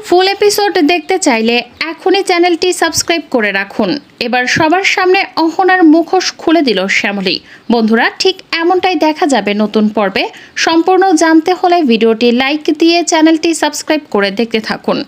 ফুল episode দেখতে চাইলে এখনই চ্যানেলটি সাবস্ক্রাইব করে রাখুন। এবার সবার সামনে অহনার মুখোশ খুলে দিল শ্যামলী। বন্ধুরা, ঠিক এমনটাই দেখা যাবে নতুন পর্বে। সম্পূর্ণ জানতে হলে ভিডিওটি লাইক দিয়ে চ্যানেলটি সাবস্ক্রাইব করে দেখতে থাকুন।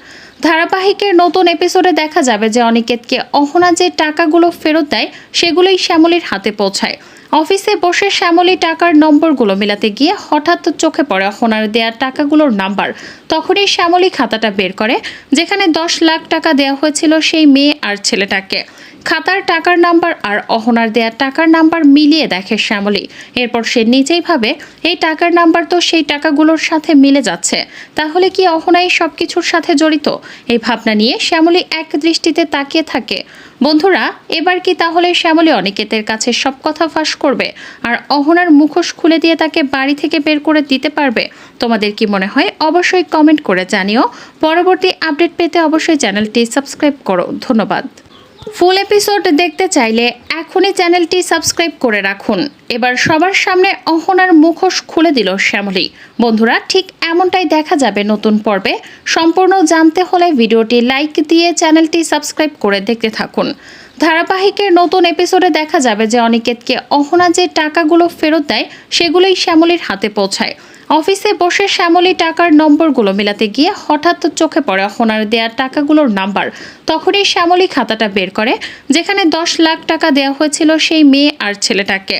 ধারাবাহিকের নতুন এপিসোডে দেখা যাবে যে অনিকেতকে অহনা যে টাকাগুলো ফেরত দেয় সেগুলোই শ্যামলীর হাতে পৌঁছায়। অফিসে বসে শ্যামলী টাকার নম্বরগুলো মেলাতে গিয়ে হঠাৎ চোখে পড়ে অহনার দেয়া টাকাগুলোর নাম্বার। তখনই শ্যামলী খাতাটা বের করে, যেখানে 10 লাখ টাকা দেওয়া হয়েছিল সেই মেয়ে আর ছেলেটাকে। খাতার টাকার নাম্বার আর অহনার দেয়া টাকার নাম্বার মিলিয়ে দেখে শ্যামলী। এরপর সে নিজেই ভাবে, এই টাকার নাম্বার তো সেই টাকাগুলোর সাথে মিলে যাচ্ছে, তাহলে কি অহনা এই সবকিছুর সাথে জড়িত? এই ভাবনা নিয়ে শ্যামলী এক দৃষ্টিতে তাকিয়ে থাকে। বন্ধুরা, এবার কি তাহলে শ্যামলী অনিকেতের কাছে সব কথা ফাঁস করবে আর অহনার মুখোশ খুলে দিয়ে তাকে বাড়ি থেকে বের করে দিতে পারবে? তোমাদের কি মনে হয় অবশ্যই কমেন্ট করে জানিও। পরবর্তী আপডেট পেতে অবশ্যই চ্যানেলটি সাবস্ক্রাইব করো। ধন্যবাদ। ফুল এপিসোড দেখতে চাইলে এখনই চ্যানেলটি সাবস্ক্রাইব করে রাখুন। এবার সবার সামনে অহনার মুখোশ খুলে দিল শ্যামলী। বন্ধুরা, ঠিক এমনটাই দেখা যাবে নতুন পর্বে। সম্পূর্ণ জানতে হলে ভিডিওটি লাইক দিয়ে চ্যানেলটি সাবস্ক্রাইব করে দেখতে থাকুন। ধারাবাহিকের নতুন এপিসোডে দেখা যাবে যে অনিকেতকে অহনা যে টাকাগুলো ফেরত দেয় সেগুলোই শ্যামলীর হাতে পৌঁছায়। অফিসে বসে শ্যামলী টাকার নম্বরগুলো মেলাতে গিয়ে হঠাৎ চোখে পড়ে অহনার দেয়া টাকাগুলোর নাম্বার। তখনই শ্যামলী খাতাটা বের করে, যেখানে 10 লাখ টাকা দেওয়া হয়েছিল সেই মেয়ে আর ছেলেটাকে।